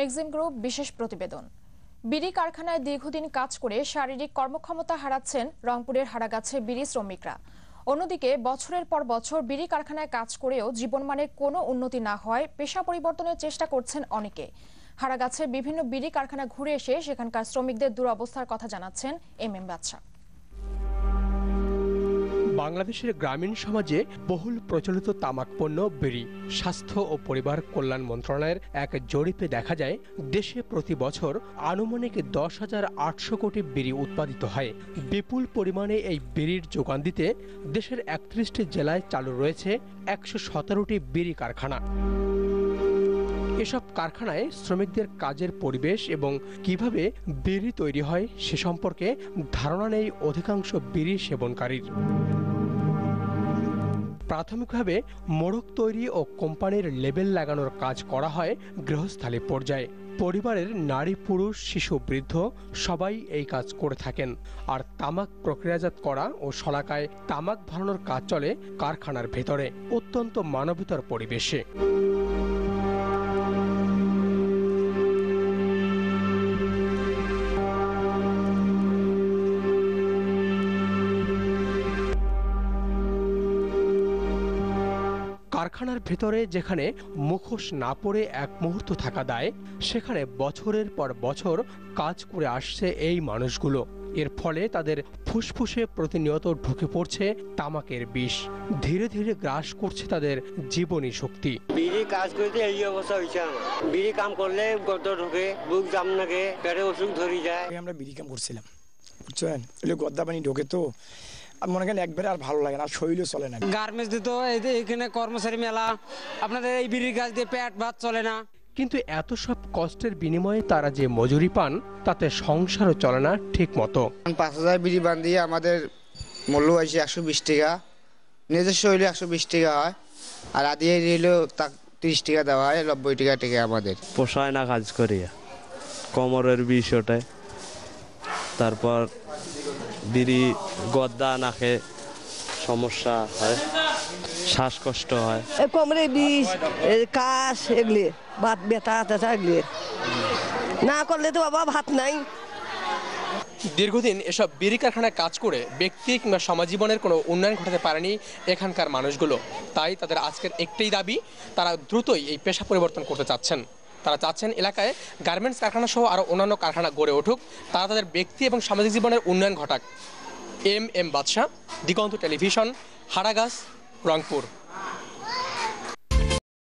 Magazine group বিশেষ প্রতিবেদন। বিড়ি কারখানায় দীর্ঘদিন কাজ করে শারীরিক কর্মক্ষমতা হারাচ্ছেন রংপুরের হারাগাছে বিড়ি শ্রমিকরা। অন্যদিকে বছরের পর বছর বিড়ি কারখানায় কাজ করেও জীবনমানের কোনো উন্নতি না হয় পেশা পরিবর্তনের চেষ্টা করছেন অনেকে। হারাগাছে বিভিন্ন বিড়ি কারখানা ঘুরে এসে সেখানকার শ্রমিকদের দুরবস্থার কথা জানাচ্ছেন এম বাদশা। বাংলাদেশের গ্রামীণ সমাজে বহুল প্রচলিত তামাক পণ্য বিড়ি। স্বাস্থ্য ও পরিবার কল্যাণ মন্ত্রণালয়ের এক জরিপে দেখা যায় দেশে প্রতি বছর আনুমানিক 10,800 কোটি বিড়ি উৎপাদিত হয়। বিপুল পরিমাণে এই বিড়ির যোগান দিতে দেশের 31টি জেলায় চালু রয়েছে 117টি বিড়ি কারখানা। এসব কারখানায় শ্রমিকদের কাজের পরিবেশ এবং কিভাবে বিড়ি তৈরি হয় সে সম্পর্কে ধারণা নেই অধিকাংশ বিড়ি সেবনকারীর। প্রাথমিকভাবে মোড়ক তৈরি ও কোম্পানির লেবেল লাগানোর কাজ করা হয় গৃহস্থালী পর্যায়ে। পরিবারের নারী পুরুষ শিশু বৃদ্ধ সবাই এই কাজ করে থাকেন। আর তামাক প্রক্রিয়াজাত করা ও শলাকায় তামাক ভরানোর কাজ চলে কারখানার ভেতরে অত্যন্ত মানবতার পরিবেশে। কারখানার ভেতরে যেখানে মুখোশ না পরে এক মুহূর্ত থাকা দায়, সেখানে বছরের পর বছর কাজ করে আসছে এই মানুষগুলো। এর ফলে তাদের ফুসফুসে প্রতিনিয়ত ঢুকে পড়ছে তামাকের বিষ। ধীরে ধীরে গ্রাস করছে তাদের জীবনী শক্তি। বিড়ি কাজ করতে এই অবস্থা হয়েছে। বিড়ি কাম করলে গর্ত ঢোকে, বুক জাম লাগে, পেটে অসুখ ধরে যায়। আমরা বিড়ি কাম করছিলাম, বুঝছেন, গদ্দা পানি ঢোকে তো মনে করেন একবারে আর ভালো লাগে না, শরীরও চলে না। গার্মেন্টস দিত এখানে কর্মচারী মেলা, আপনাদের এই বিড়ির কাজ দিয়ে পেট ভাত চলে না। কিন্তু এত সব কষ্টের বিনিময়ে তারা যে মজুরি পান তাতে সংসারও চলে না ঠিক মতো। 5,000 বিড়ি বান্ধিয়ে আমাদের মূল্য হয়েছে 120 টাকা, নিজস্ব হইলে 120 টাকা হয়, আর আদি হইলেও 30 টাকা দেওয়া হয়, 90 টাকা থেকে আমাদের পোষায় না কাজ করিয়া। কোমরের বিষ ওঠে, তারপর বিড়ি গদ্দা নাকে সমস্যা হয়, শ্বাসকষ্ট হয়, কোমরে বিষ, কাশ, এগুলি ভাত ব্যথা এগুলি না করলে তো বাবা ভাত নাই। দীর্ঘদিন এসব বিড়ি কারখানায় কাজ করে ব্যক্তি কিংবা সমাজ জীবনের কোনো উন্নয়ন ঘটাতে পারেনি এখানকার মানুষগুলো। তাই তাদের আজকের একটাই দাবি, তারা দ্রুতই এই পেশা পরিবর্তন করতে চাচ্ছেন। তারা চাচ্ছেন এলাকায় গার্মেন্টস কারখানা সহ আরও অন্যান্য কারখানা গড়ে উঠুক, তারা তাদের ব্যক্তি এবং সামাজিক জীবনের উন্নয়ন ঘটাক। এম বাদশা, দিগন্ত টেলিভিশন, হারাগাছ, রংপুর।